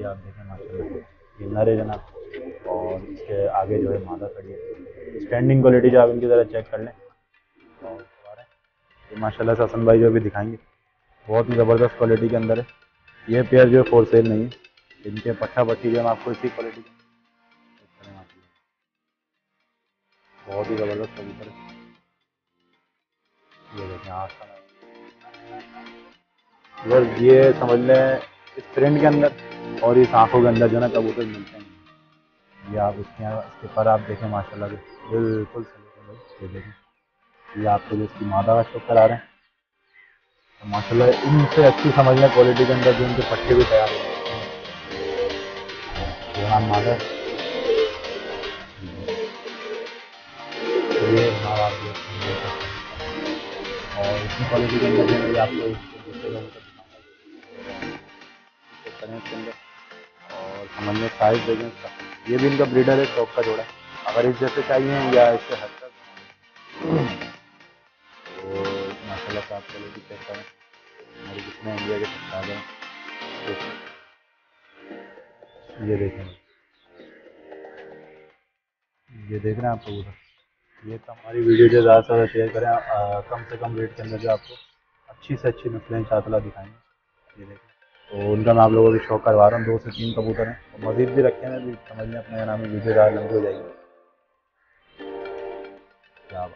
आप देखें माशाल्लाह ये नर है जनाब, और इसके आगे जो है मादा खड़ी है। स्टैंडिंग क्वालिटी जो आप इनकी ज़रा चेक कर लें। और ये माशाल्लाह से हसन भाई जो भी दिखाएंगे, बहुत ही ज़बरदस्त क्वालिटी के अंदर है। ये पेयर जो है फॉर सेल नहीं है, इनके पट्टा पट्टी जो है आपको इसी क्वालिटी के बहुत ही ज़बरदस्त कबूतर है। ये देखें आँख का अगर ये समझ लें इस प्रिंट के अंदर और इस आँखों के अंदर जो है ना कबूतर मिलते हैं। ये आप इसके पर आप देखें माशाल्लाह बिल्कुल सही। ये देखें ये आपको जो इसकी मादा का शौक करा रहे हैं, तो माशाल्लाह इनसे अच्छी समझ लें क्वालिटी के अंदर जो इनके पट्टे भी तैयार हो गए हैं। मादा ये हमारा और इसी क्वालिटी के अंदर जो आपको दूसरे लोगों को करें इसके अंदर। और समझिए साइज देखें इसका, ये भी इनका ब्रीडर है, शौक का जोड़ा। अगर इस जैसे चाहिए या इससे हद तक तो माशाल्लाह से आप क्वालिटी चेक करें। हमारे जितने इंडिया के सब्सक्राइबर हैं ये देखें, ये देख रहे हैं आप कबूतर। ये तो हमारी वीडियो जो ज़्यादा से ज़्यादा शेयर करें, कम से कम रेट के अंदर जो आपको अच्छी से अच्छी नस्लें इंशाअल्लाह दिखाएंगे। ये देखें, तो उनका मैं आप लोगों को शौक करवा रहा हूँ। 2 से 3 कबूतर हैं, तो मज़ीद भी रखे हैं, भी समझ लें अपने नाम में वीडियो ज़्यादा लंबी हो जाएगी। क्या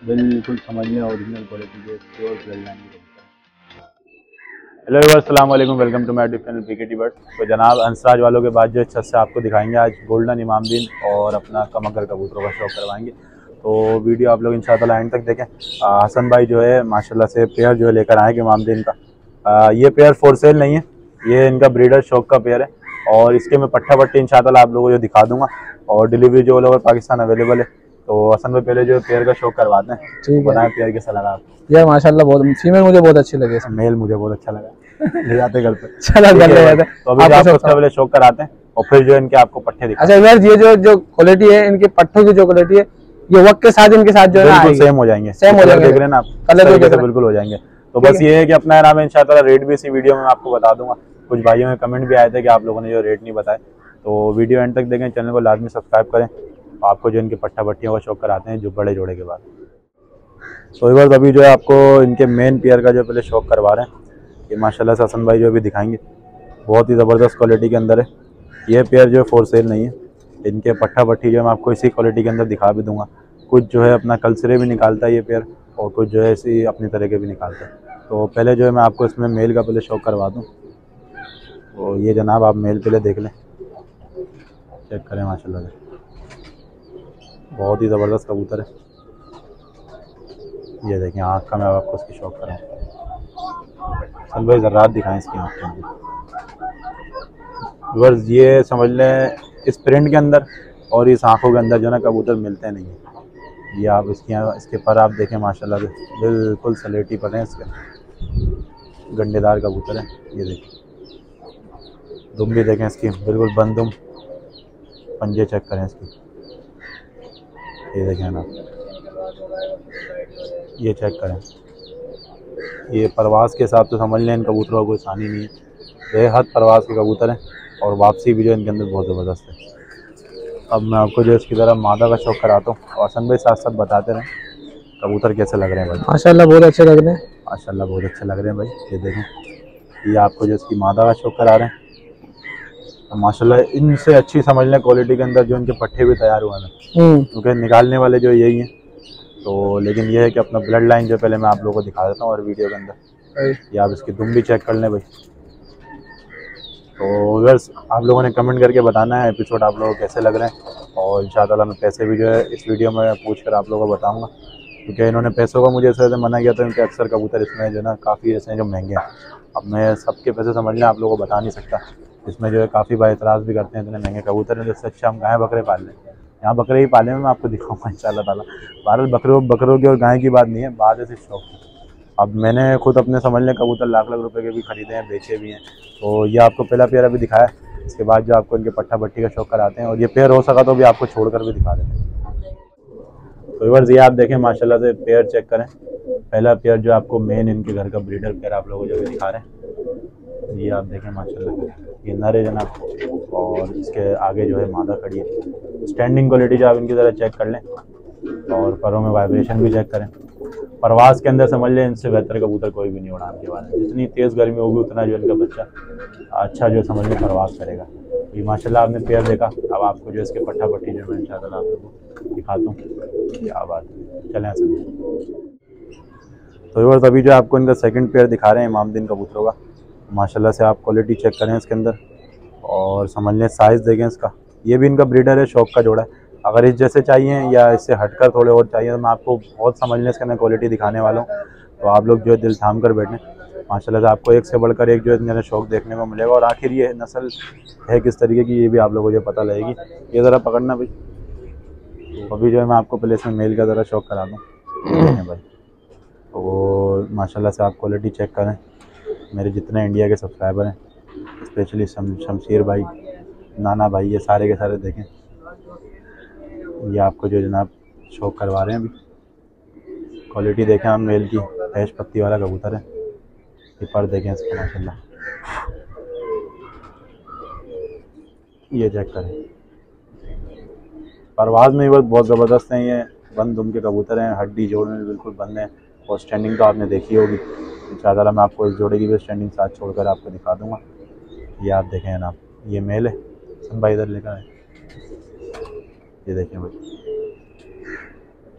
बिल्कुल समझिए ओरिजिनल क्वालिटी के प्योर ब्लड लाइन की कबूतर। हेलो एवरीवन, अस्सलाम वालेकुम, welcome to my YouTube channel PKT birds. तो जनाब हंसराज वालों के बाद जो छत से आपको दिखाएंगे आज गोल्डन इमामदीन और अपना कमकर कबूतरों का शौक करवाएंगे। तो वीडियो आप लोग इंशाअल्लाह एंड तक देखें। हसन भाई जो है माशाल्लाह से पेयर जो है लेकर आएंगे इमामदीन का। ये पेयर फॉर सेल नहीं है, ये इनका ब्रीडर शौक का पेयर है, और इसके मैं पट्टा पट्टी इंशाअल्लाह आप लोगों को जो दिखा दूंगा, और डिलीवरी जो ऑल ओवर पाकिस्तान अवेलेबल है। तो हसन भाई पहले जो पेयर का शौक करवाते हैं, ठीक बताएं पेयर कैसा लगा आपको? यार माशाल्लाह बहुत, फीमेल मुझे बहुत अच्छी लगी, मेल मुझे बहुत अच्छा लगा। ले जाते घर पे चलो कर ले जाते। तो अभी आपको सबसे पहले शौक कराते हैं और फिर जो इनके आपको पट्टे दिखाते हैं। अच्छा यार, ये जो क्वालिटी है इनके पट्टों की, जो क्वालिटी है ये वक्त के साथ इनके साथ जो है बिल्कुल सेम हो जाएंगे, सेम हो जाएंगे, देख रहे हैं ना आप, कलर बिल्कुल हो जाएंगे। तो बस ये है कि अपना नाम है इंशाअल्लाह, रेट भी इसी वीडियो में मैं आपको बता दूंगा। कुछ भाइयों में कमेंट भी आए थे कि आप लोगों ने जो रेट नहीं बताए, तो वीडियो एंड तक देखें, चैनल को लाजमी सब्सक्राइब करें। आपको जो इनके पट्टा पट्टियों का शौक कराते हैं जो बड़े जोड़े के बाद। तो एक बार अभी जो है आपको इनके मेन पेयर का जो पहले शौक करवा रहे हैं, ये माशाल्लाह से हसन भाई जो अभी दिखाएंगे, बहुत ही ज़बरदस्त क्वालिटी के अंदर है। ये पेयर जो है फॉर सेल नहीं है, इनके पट्टा पट्टी जो है मैं आपको इसी क्वालिटी के अंदर दिखा भी दूंगा। कुछ जो है अपना कल्चरे भी निकालता है ये पेयर, और कुछ जो है इसी अपनी तरह के भी निकालता है। तो पहले जो है मैं आपको इसमें मेल का पहले शौक करवा दूँ। तो ये जनाब आप मेल पहले देख लें, चेक करें माशाल्लाह से, बहुत ही ज़बरदस्त कबूतर है। ये देखें आँख का मैं आपको इसकी शौक कराऊँ। चल भाई ज़रा दिखाएं इसकी आँख के अंदर। बस ये समझ लें इस प्रिंट के अंदर और इस आँखों के अंदर जो ना कबूतर मिलते नहीं हैं। ये आप इसके पर आप देखें माशाल्लाह से बिल्कुल सलेटी पर हैं, इसके गंडेदार कबूतर हैं। ये देखें दुम भी देखें इसकी, बिल्कुल बंद दुम। पंजे चेक करें इसकी, ये देखें ना, ये चेक करें। ये परवास के हिसाब से समझ लें इन कबूतरों का कोई आसानी नहीं है, बेहद परवास के कबूतर हैं, और वापसी भी जो इनके अंदर बहुत ज़बरदस्त है। अब मैं आपको जो इसकी तरह मादा का शौक कराता हूँ, और हसन भाई साथ साथ बताते रहें कबूतर कैसे लग रहे हैं भाई। माशाल्लाह बहुत अच्छे लग रहे हैं, माशाल्लाह बहुत अच्छे लग रहे हैं भाई। ये देखें ये आपको जो इसकी मादा का शौक करा रहे हैं, तो माशाल्लाह इनसे अच्छी समझ लें क्वालिटी के अंदर जो इनके पट्टे भी तैयार हुए हैं, क्योंकि निकालने वाले जो यही हैं। तो लेकिन ये है कि अपना ब्लड लाइन जो पहले मैं आप लोगों को दिखा देता हूँ और वीडियो के अंदर, ये आप इसकी दुम भी चेक कर लें भाई। तो अगर आप लोगों ने कमेंट करके बताना है एपिसोड आप लोगों को कैसे लग रहे हैं, और इंशाअल्लाह मैं पैसे भी जो है इस वीडियो में पूछ कर आप लोगों को बताऊँगा, क्योंकि इन्होंने पैसों का मुझे ऐसे मना किया था, इनके अक्सर कबूतर इसमें जो है ना काफ़ी ऐसे हैं जो महंगे हैं। अब मैं सबके पैसे समझ लें आप लोगों को बता नहीं सकता, इसमें जो है काफ़ी बार एतराज़ भी करते हैं, इतने महंगे कबूतर हैं, जिससे अच्छा हम गाय बकरे पाल लें। यहाँ बकरे ही पाले में मैं आपको दिखाऊंगा इंशाअल्लाह ताला। बहरहाल बकरों की और गाय की बात नहीं है, बात है सिर्फ शौक की। अब मैंने खुद अपने समझ लें कबूतर लाख लाख रुपए के भी खरीदे हैं, बेचे भी हैं। तो ये आपको पहला पेयर अभी दिखाया, इसके बाद जो आपको इनके पट्टा पट्टी का शौक कराते हैं, और ये पेयर हो सका तो भी आपको छोड़कर भी दिखा देते हैं। तो व्यूअर्स ये आप देखें माशाल्लाह से पेयर चेक करें। पहला पेयर जो आपको मेन इनके घर का ब्रीडर पेयर आप लोगों को जो भी दिखा रहे हैं, ये आप देखें माशाल्लाह ये नर है जनाब, और इसके आगे जो है मादा खड़ी है। स्टैंडिंग क्वालिटी जो आप इनकी ज़रा चेक कर लें, और परों में वाइब्रेशन भी चेक करें। परवास के अंदर समझ लें इनसे बेहतर कबूतर कोई भी नहीं उड़ान के बारे में। जितनी तेज़ गर्मी होगी उतना जो इनका बच्चा अच्छा जो समझ लें परवास करेगा। ये माशाल्लाह आपने पेयर देखा, अब आपको जो इसके पट्टा पट्टी जो मैं इंशाअल्लाह आप लोगों को दिखाता हूँ। क्या बात है, चलें समझें। तो व्यूअर्स अभी जो आपको इनका सेकंड पेयर दिखा रहे हैं इमामदीन कबूतरों का। माशाल्लाह से आप क्वालिटी चेक करें इसके अंदर, और समझ लें साइज़ देखें इसका। ये भी इनका ब्रीडर है, शौक का जोड़ा है। अगर इस जैसे चाहिए या इससे हटकर थोड़े और चाहिए तो मैं आपको बहुत समझ लें इसके अंदर क्वालिटी दिखाने वाला हूँ। तो आप लोग जो है दिल थाम कर बैठें। माशाल्लाह से आपको एक से बढ़कर एक जो है मेरा शौक देखने को मिलेगा, और आखिर ये नस्ल है किस तरीके की ये भी आप लोगों को जो पता लगेगी। ये ज़रा पकड़ना भाई। तो अभी जो है मैं आपको पहले इसमें मेल का ज़रा शौक करा दूँ भाई। तो माशाल्लाह से आप क्वालिटी चेक करें। मेरे जितने इंडिया के सब्सक्राइबर हैं, स्पेशली शमशीर भाई, नाना भाई, ये सारे के सारे देखें। ये आपको जो जनाब शौक करवा रहे हैं अभी। क्वालिटी देखें आप मेल की, हैश पत्ती वाला कबूतर है। ये पर देखें इसको माशाल्लाह, ये चेक करें। परवाज़ में भी बहुत ज़बरदस्त हैं। ये बंद दुम के कबूतर हैं, हड्डी जोड़ में बिल्कुल बंद हैं, और स्टैंडिंग तो आपने देखी होगी। इंशाअल्लाह मैं आपको इस जोड़े की भी स्टैंडिंग साथ छोड़कर आपको दिखा दूँगा। ये आप देखें जनाब, ये मेल है। सन भाई इधर लेकर आए, ये देखें भाई।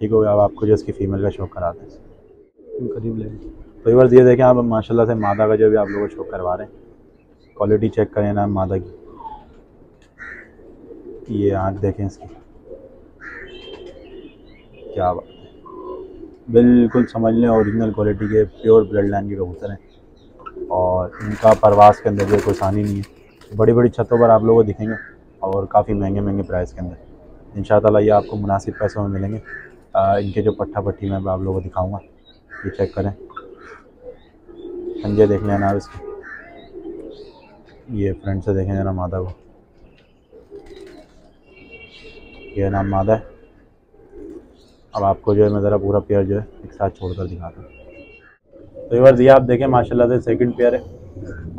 ठीक हो गया, अब आपको जो इसकी फ़ीमेल का शौक कराते हैं करीब ले। तो एक बार ये देखें आप माशाल्लाह से मादा का जो भी आप लोगों को शौक करवा रहे हैं। क्वालिटी चेक करें ना मादा की। ये आँख देखें इसकी, क्या बात है, बिल्कुल समझ लें ओरिजिनल क्वालिटी के प्योर ब्लड लाइन के कबूतर हैं। और इनका परवास के अंदर जो कोई आसानी नहीं है। बड़ी बड़ी छतों पर आप लोगों को दिखेंगे, और काफ़ी महंगे महंगे प्राइस के अंदर। इंशाअल्लाह ये आपको मुनासिब पैसों में मिलेंगे। इनके जो पट्टा पट्टी मैं आप लोगों को दिखाऊंगा, ये चेक करें। पंजे देख लेना आप इसके, ये फ्रंट से देखें जना मादा को, ये नाम मादा है। अब आपको जो है मैं ज़रा पूरा पेयर जो है एक साथ छोड़कर दिखाता हूँ। तो व्यूअर्स ये आप देखें माशाल्लाह से सेकंड पेयर है,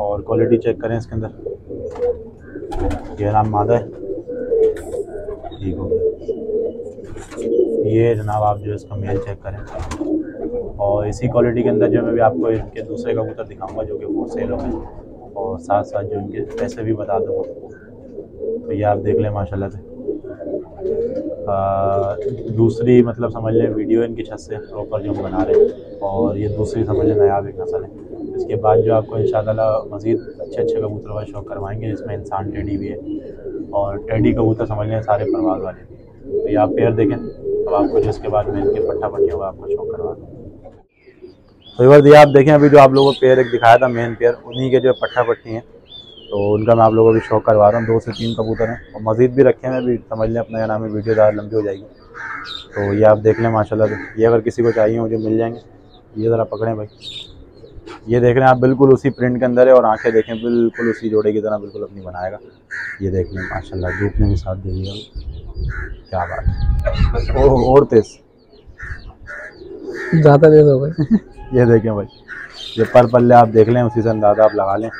और क्वालिटी चेक करें इसके अंदर। ये नाम मादा है, ठीक हो गया। ये जनाब आप जो है इसका मेल चेक करें, और इसी क्वालिटी के अंदर जो मैं भी आपको इनके दूसरे कबूतर दिखाऊंगा जो कि फॉर सेल होंगे, और साथ साथ जो इनके पैसे भी बता दूँगा। तो ये आप देख लें माशाल्लाह से। दूसरी मतलब समझ लें वीडियो इनकी छत से प्रॉपर जो हम बना रहे हैं, और ये दूसरी समझ लें नायाब एक नस्ल है। इसके बाद जो आपको इंशाअल्लाह मज़ीद अच्छे अच्छे कबूतरों का शौक करवाएंगे, जिसमें इंसान टेडी भी है, और टेडी कबूतर समझ लें सारे परवाज़ वाले। तो ये आप पेयर देखें। अब आपको जो इसके बाद में इनके पट्टा पट्टियों का आपको शौक करवा दूँ। तो ये आप देखें, अभी जो आप लोगों को पेयर एक दिखाया था मेन पेयर, उन्हीं के जो पट्टा पट्टी हैं, तो उनका मैं आप लोगों को भी शौक करवा रहा हूँ। 2 से 3 कबूतर हैं, और मज़ीद भी रखे हैं भी, समझ लें अपना नाम है, वीडियो ज़्यादा लंबी हो जाएगी। तो ये आप देख लें माशाल्लाह से। ये अगर किसी को चाहिए मुझे मिल जाएंगे। ये ज़रा पकड़ें भाई, ये देख रहे हैं आप, बिल्कुल उसी प्रिंट के अंदर है, और आंखें देखें बिल्कुल उसी जोड़े की तरह बिल्कुल अपनी बनाएगा। ये देख लें माशाल्लाह, धूप ने भी साथ दे दिया, क्या बात है। और तेज़ ज़्यादा तेज हो गई। ये देखें भाई, ये पर पल्ले आप देख लें, उसी से अंदाज़ा आप लगा लें।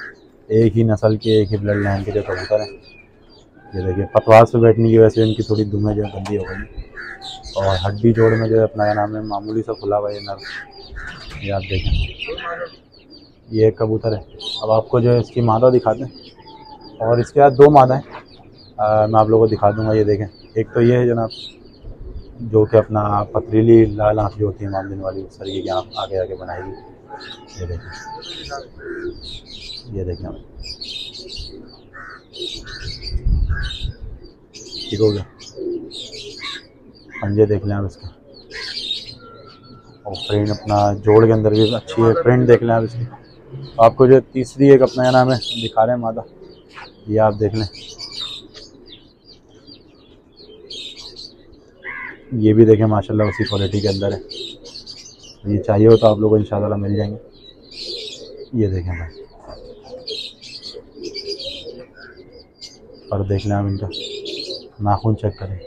एक ही नस्ल के, एक ही ब्लड लाइन के जो कबूतर हैं। ये देखिए पतवास पे बैठने की वजह से इनकी थोड़ी दुमें जो है गंदी हो गई, और हड्डी जोड़ में जो है अपना नाम है मामूली सा खुला हुआ ये नर। ये आप देखें, ये एक कबूतर है। अब आपको जो है इसकी मादा दिखाते हैं, और इसके बाद 2 मादा हैं, मैं आप लोगों को दिखा दूंगा। ये देखें, एक तो ये है जनाब, जो कि अपना पथरीली लाल आँख जो होती है मामदिन वाली, उस तरीके की आँख आगे आगे बनाएगी। ये देखें, ये देखें, ठीक हो गया। पंजे देख लें आप इसके, और प्रिंट अपना जोड़ के अंदर भी अच्छी है। प्रिंट देख लें आप इसकी। तो आपको जो तीसरी एक अपना नाम है दिखा रहे हैं मादा, ये आप देख लें। ये भी देखें माशाल्लाह उसी क्वालिटी के अंदर है। ये चाहिए हो तो आप लोगों को इंशाल्लाह मिल जाएंगे। ये देखें भाई, और देख लें आप इनका नाखून चेक करें,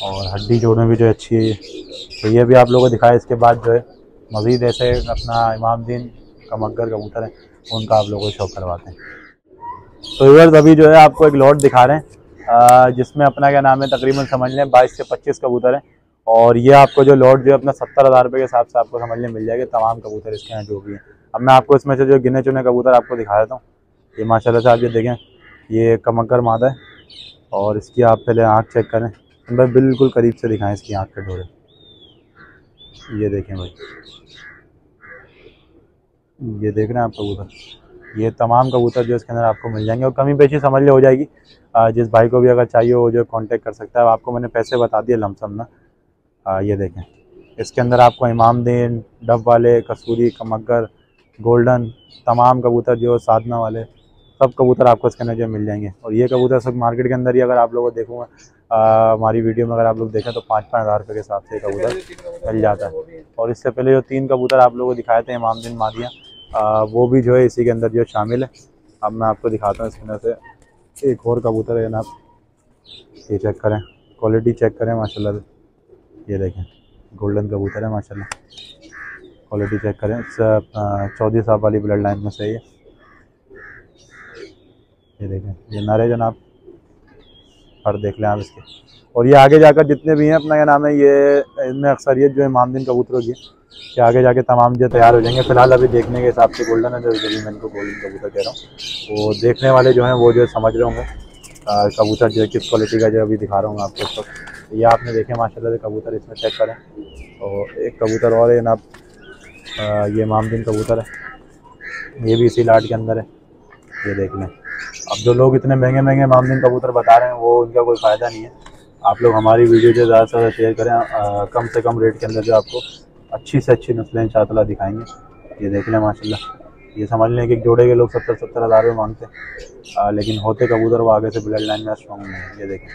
और हड्डी जोड़ में भी जो अच्छी है। तो ये भी आप लोगों को दिखाया। इसके बाद जो है मज़ीद ऐसे अपना इमामदीन कमक्कर कबूतर हैं उनका आप लोगों को शौक करवाते हैं। तो व्यूअर्स अभी जो है आपको एक लॉट दिखा रहे हैं जिसमें अपना क्या नाम है तकरीबन समझ लें 22 से 25 कबूतर हैं। और ये आपको जो लॉट जो है अपना 70,000 रुपये के हिसाब से आपको समझ लें मिल जाएगी तमाम कबूतर इसके यहाँ जो भी हैं। अब मैं आपको इसमें से जो गिने चुने कबूतर आपको दिखा देता हूँ। ये माशाल्लाह से आप ये देखें, ये कमक्कर मादा है और इसकी आप पहले आँख चेक करें भाई, बिल्कुल करीब से दिखाएं इसकी आँख के डोरे। ये देखें भाई, ये देख रहे हैं आप कबूतर, ये तमाम कबूतर जो इसके अंदर आपको मिल जाएंगे और कमी पेशी समझ ले हो जाएगी। जिस भाई को भी अगर चाहिए वो जो कांटेक्ट कर सकता है। आपको मैंने पैसे बता दिए लमसम ना। ये देखें, इसके अंदर आपको इमामदीन, डब वाले, कसूरी, कमक्कर, गोल्डन, तमाम कबूतर जो साधना वाले सब कबूतर आपको इसके अंदर जो मिल जाएंगे। और ये कबूतर सब मार्केट के अंदर ही अगर आप लोगों को देखूँगा हमारी वीडियो में अगर आप लोग देखें तो 5-5 हज़ार रुपये के हिसाब से कबूतर मिल जाता है। और इससे पहले जो 3 कबूतर आप लोगों को दिखाए थे इमामदीन मादिया, वो भी जो है इसी के अंदर जो शामिल है। अब मैं आपको दिखाता हूँ इसके अंदर से एक और कबूतर है जनाब, ये चेक करें, क्वालिटी चेक करें माशाल्लाह से। ये देखें गोल्डन कबूतर है माशाल्लाह, क्वालिटी चेक करें। 14 साहब वाली ब्लड लाइन में से ये देखें, ये नर है जनाब, और देख लें आप इसके। और ये आगे जाकर जितने भी हैं अपना क्या नाम है ये इनमें अक्सरियत जो इमामदीन कबूतर होगी कि आगे जाके तमाम जो तैयार हो जाएंगे। फिलहाल अभी देखने के हिसाब से गोल्डन है जो मैं इनको गोल्डन कबूतर कह रहा हूँ। वो देखने वाले जो हैं वो जो समझ रहे होंगे कबूतर जो है किस क्वालिटी का जो अभी दिखा रहा हूँ आपको इस वक्त। ये आपने देखे माशाल्लाह से कबूतर, इसमें चेक करें। और एक कबूतर और है जनाब, ये इमामदीन कबूतर है, ये भी इसी लाट के अंदर है, ये देख लें। अब जो लोग इतने महंगे महंगे इमामदीन कबूतर बता रहे हैं वो उनका कोई फ़ायदा नहीं है। आप लोग हमारी वीडियो जो ज़्यादा से ज़्यादा शेयर करें, कम से कम रेट के अंदर जो आपको अच्छी से अच्छी नस्लें इंशाअल्लाह दिखाएंगे। ये देख लें माशाल्लाह, ये समझ लें कि एक जोड़े के लोग 70-70 हज़ार रुपये मांगते हैं, लेकिन होते कबूतर वो आगे से ब्लड लाइन में स्ट्रॉन्ग नहीं है। ये देखें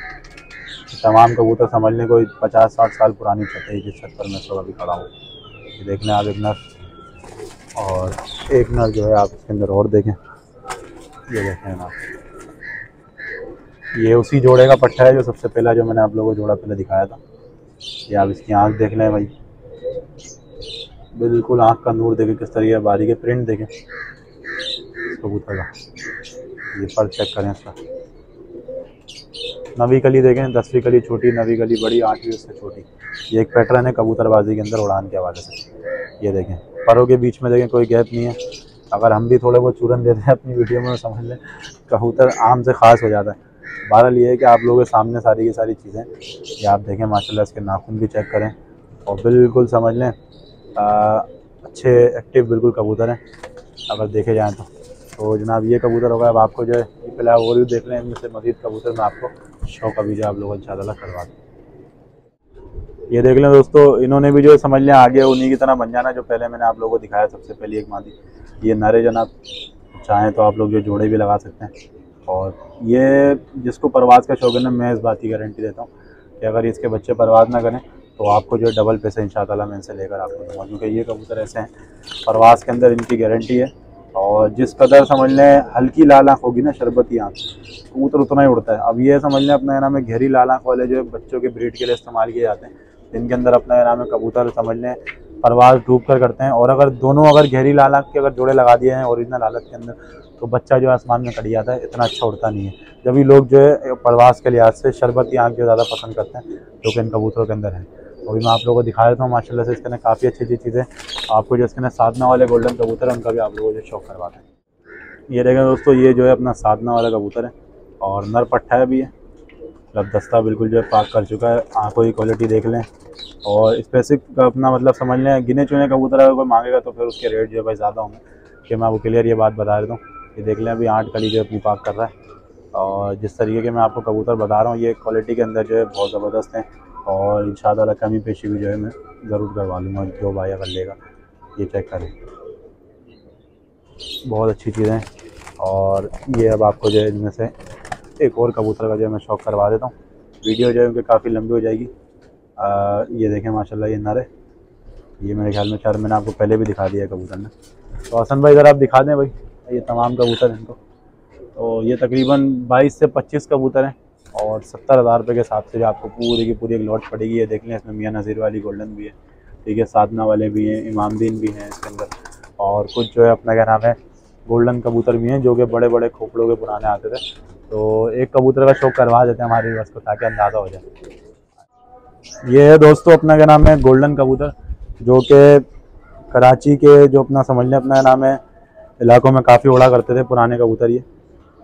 तमाम कबूतर समझ लें कोई 50-60 साल पुरानी छत है जिस छत पर मैं सब अभी खड़ा हूँ। ये देख लें आप एक नर, और एक नर जो है आप इसके अंदर और देखें, ये देखें आप, ये उसी जोड़े का पट्टा है जो सबसे पहला जो मैंने आप लोगों को जोड़ा पहले दिखाया था। ये आप इसकी आँख देख लें भाई, बिल्कुल आँख का नूर देखें किस तरीके बारीक है, प्रिंट देखें कबूतर का, ये पर चेक करें इसका। नवी कली देखें, 10वीं कली छोटी, नवी कली बड़ी, 8वीं उससे छोटी। ये एक पैटर्न है कबूतरबाजी के अंदर उड़ान के हवाले से। ये देखें परों के बीच में देखें कोई गैप नहीं है। अगर हम भी थोड़े बहुत चूरन देते हैं अपनी वीडियो में समझ लें कबूतर आम से ख़ास हो जाता है। बहरहाल ये है कि आप लोगों के सामने सारी की सारी चीज़ें ये आप देखें माशाल्लाह। इसके नाखून भी चेक करें और बिल्कुल समझ लें अच्छे एक्टिव बिल्कुल कबूतर हैं अगर देखे जाएँ तो जनाब ये कबूतर होगा। अब आपको जो है ये पहले और भी देख लें, इनमें से मज़ीद कबूतर मैं आपको शौक अभी जो आप लोगों को इंशाअल्लाह करवा दूँ। ये देख लें दोस्तों, इन्होंने भी जो समझ लें आगे उन्हीं की तरह बन जाना जो पहले मैंने आप लोगों को दिखाया सबसे पहले एक मादी। ये नरे जनाब, चाहें तो आप लोग जो जोड़े भी लगा सकते हैं। और ये जिसको परवाज़ का शौक है ना, मैं इस बात की गारंटी देता हूँ कि अगर इसके बच्चे परवाज़ ना करें तो आपको जो डबल पैसे इंशाअल्लाह मैं इनसे लेकर आपको दूँगा, क्योंकि ये कबूतर ऐसे हैं परवाज़ के अंदर इनकी गारंटी है। और जिस कदर समझ लें हल्की लाल आँख होगी ना, शरबती आँख, कबूतर उतना ही उड़ता है। अब ये समझ लें अपना नाम है गहरी लाल आँख वाले जो बच्चों के ब्रीड के लिए इस्तेमाल किए जाते हैं, इनके अंदर अपना नाम है कबूतर समझ लें परवाज़ डूब कर करते हैं। और अगर दोनों अगर गहरी लाल आँख के अगर जोड़े लगा दिए हैं ओरिजिनल हालत के अंदर तो बच्चा जो आसमान में कड़ी जाता है, इतना अच्छा उड़ता नहीं है। जब भी लोग जो है परवाज़ के लिहाज से शरबती आँख जो ज़्यादा पसंद करते हैं जो कि इन कबूतरों के अंदर है। तो अभी मैं आप लोगों को दिखा देता हूँ माशाल्लाह से इसके अंदर काफ़ी अच्छी अच्छी चीज़ें आपको जो इसके अंदर साधना वाले गोल्डन कबूतर है उनका भी आप लोगों को जो शौक करवाते हैं। ये देखें दोस्तों, ये जो है अपना साधना वाला कबूतर है और नर पट्टा है भी है, मतलब दस्ता बिल्कुल जो है पाक कर चुका है। आँखों की क्वालिटी देख लें और स्पेसिफिक अपना मतलब समझ लें गिने चुने कबूतर अगर कोई मांगेगा तो फिर उसके रेट जो है भाई ज़्यादा होंगे, कि मैं आपको क्लियर ये बात बता देता हूँ। ये देख लें अभी 8 कली जो अपनी पाक कर रहा है। और जिस तरीके के मैं आपको कबूतर बता रहा हूँ ये क्वालिटी के अंदर जो है बहुत ज़बरदस्त है। और इंशाअल्लाह कमी पेशी भी जो है मैं ज़रूर करवा लूँगा जो भाई अगर लेगा। ये चेक करें, बहुत अच्छी चीज़ें हैं। और ये अब आपको जो है इनमें से एक और कबूतर का जो है मैं शौक करवा देता हूँ। वीडियो जो है उनकी काफ़ी लंबी हो जाएगी। ये देखें माशाल्लाह ये नर है, ये मेरे ख्याल में शायद मैंने आपको पहले भी दिखा दिया है कबूतर ने। तो हसन भाई ज़रा आप दिखा दें भाई ये तमाम कबूतर इनको। तो ये तकरीबन 22 से 25 कबूतर हैं और 70,000 रुपये के हिसाब से जो आपको पूरी की पूरी एक लॉट पड़ेगी। ये देख लें इसमें मियाँ नज़ीर वाली गोल्डन भी है, ठीक है, साधना वाले भी हैं, इमामदीन भी हैं इसके अंदर। और कुछ जो है अपना क्या नाम है गोल्डन कबूतर भी हैं जो कि बड़े बड़े खोपड़ों के पुराने आते थे। तो एक कबूतर का शौक करवा देते हैं हमारी बस को ताकि अंदाज़ा हो जाए। ये है दोस्तों अपना क्या नाम है गोल्डन कबूतर, जो कि कराची के जो अपना समझ लें अपना नाम है इलाकों में काफ़ी उड़ा करते थे पुराने कबूतर ये,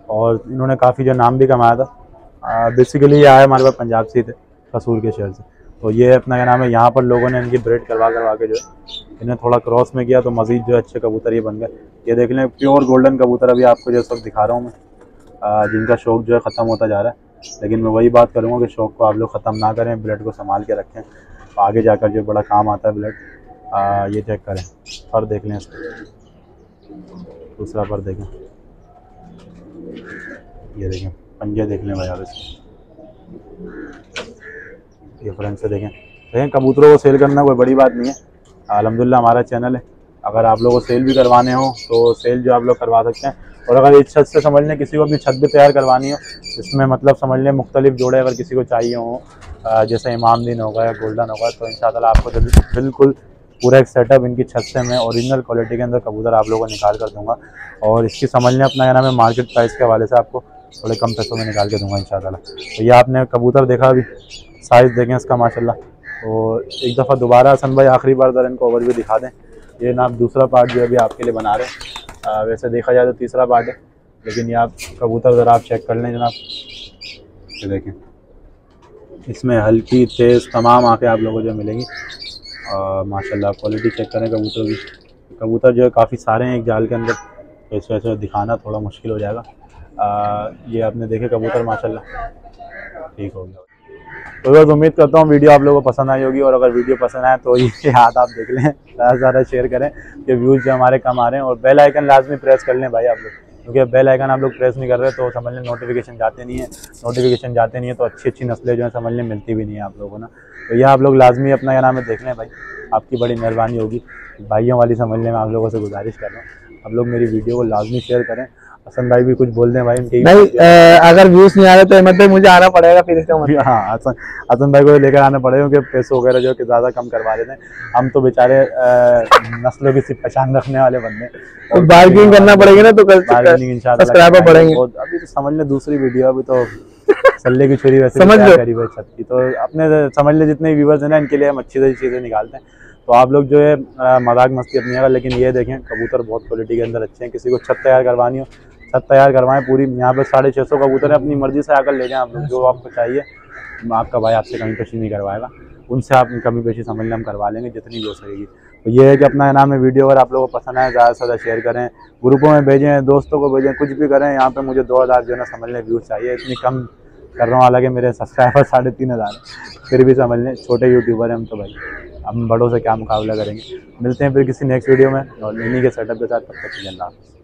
और इन्होंने काफ़ी जो नाम भी कमाया था। बेसिकली ये आए हमारे पास पंजाब से थे, कसूर के शहर से। तो ये अपना क्या नाम है यहाँ पर लोगों ने इनकी ब्रीड करवा के जो है इन्हें थोड़ा क्रॉस में किया, तो मज़ीद जो है अच्छे कबूतर ये बन गए। ये देख लें प्योर गोल्डन कबूतर अभी आपको जो सब दिखा रहा हूँ मैं, जिनका शौक़ जो है ख़त्म होता जा रहा है। लेकिन मैं वही बात करूँगा कि शौक़ को आप लोग ख़त्म ना करें, ब्लड को संभाल के रखें, तो आगे जाकर जो बड़ा काम आता है ब्लड। ये चेक करें, पर देख लें इसको, दूसरा पर देखें, ये देखें पंजे देख लें भाई आप इसके, ये फ्रंट से देखें। कबूतरों को सेल करना कोई बड़ी बात नहीं है, अल्हम्दुलिल्लाह हमारा चैनल है। अगर आप लोगों को सेल भी करवाने हो तो सेल जो आप लोग करवा सकते हैं। और अगर इस छत से समझ लें किसी को अपनी छत भी तैयार करवानी हो, इसमें मतलब समझ लें मुख्तलिफ जोड़े अगर किसी को चाहिए हो, जैसे इमामदीन होगा या गोल्डन होगा, तो इंशाअल्लाह आपको बिल्कुल पूरा एक सेटअप इनकी छत से मैं ओरिजिनल क्वालिटी के अंदर कबूतर आप लोगों को निकाल कर दूंगा। और इसकी समझ लें अपना क्या नाम है मार्केट प्राइस के हवाले से आपको थोड़े कम पैसों में निकाल के दूंगा इंशाअल्लाह। तो ये आपने कबूतर देखा, अभी साइज़ देखें इसका माशाल्लाह। तो एक दफ़ा दोबारा हसन भाई आखिरी बार ज़रा इनको ओवरव्यू दिखा दें। ये ना आप दूसरा पार्ट जो अभी आपके लिए बना रहे हैं, वैसे देखा जाए तो तीसरा पार्ट है, लेकिन ये आप कबूतर ज़रा आप चेक कर लें जनाब। ये देखें इसमें हल्की तेज़ तमाम आँखें आप लोगों को जो मिलेंगी। माशाल्लाह क्वालिटी चेक करें कबूतर की। कबूतर जो है काफ़ी सारे हैं एक जाल के अंदर, तो इस वजह से दिखाना थोड़ा मुश्किल हो जाएगा। ये आपने देखे कबूतर माशाल्लाह ठीक हो गया। तो बस उम्मीद करता हूँ वीडियो आप लोगों को पसंद आई होगी, और अगर वीडियो पसंद आए तो ये हाथ आप देख लें, ज़्यादा शेयर करें कि व्यूज़ जो हमारे कम आ रहे हैं। और बेल आइकन लाजमी प्रेस कर लें भाई आप लोग, क्योंकि बेल आइकन आप लोग प्रेस नहीं कर रहे तो समझ लें नोटिफिकेशन जाते नहीं है, तो अच्छी नस्लें जो है समझ लें मिलती भी नहीं है आप लोगों को ना। तो यह आप लोग लाजमी अपना क्या नाम है देख लें भाई, आपकी बड़ी मेहरबानी होगी, भाइयों वाली समझ लें। मैं आप लोगों से गुजारिश कर रहा हूँ आप लोग मेरी वीडियो को लाजमी शेयर करें। हसन भाई भी कुछ बोल दें भाई उनके नहीं, अगर व्यूज नहीं आ रहे तो मतलब मुझे आना पड़ेगा फिर इसका मतलब। हाँ हसन भाई को लेकर आना पड़ेगा, क्योंकि पैसे वगैरह जो कि ज़्यादा कम करवा देते हैं। हम तो बेचारे नस्लों की सिर्फ पहचान रखने वाले बंदे, और बार्गेनिंग करना पड़ेगा ना, तो बार्गेनिंग इंशाल्लाह पड़ेंगे। अभी तो समझ लें दूसरी वीडियो, अभी तो सल्ले की छुरी वैसे समझ लो करीब है छत की, तो अपने समझ ले जितने व्यूवर्स हैं ना इनके लिए हम अच्छी सी चीज़ें निकालते हैं। तो आप लोग जो है मजाक मस्ती अपनी जगह, लेकिन ये देखें कबूतर बहुत क्वालिटी के अंदर अच्छे हैं। किसी को छत तैयार करवानी हो छत तैयार करवाएं पूरी। यहाँ पर 650 कबूतर है, अपनी मर्जी से आकर ले जाएं आप लोग, जो आपको चाहिए। आपका भाई आपसे कमी पेशी नहीं करवाएगा, उनसे आप कमी पेशी समझ लें हम करवा लेंगे जितनी भी हो सकेगी। तो ये है कि अपना नाम है वीडियो अगर आप लोगों को पसंद आए ज़्यादा से ज़्यादा शेयर करें, ग्रुपों में भेजें, दोस्तों को भेजें, कुछ भी करें। यहाँ पे मुझे 2000 जो है ना समझ लें व्यूज़ चाहिए, इतनी कम कर रहा हूँ, हालांकि मेरे सब्सक्राइबर 3500 फिर भी समझ लें छोटे यूट्यूबर हैं हम, तो भाई हम बड़ों से क्या मुकाबला करेंगे। मिलते हैं फिर किसी नेक्स्ट वीडियो में और इन्हीं के सेटअप के साथ, तब तक के लिए अल्लाह हाफ़िज़।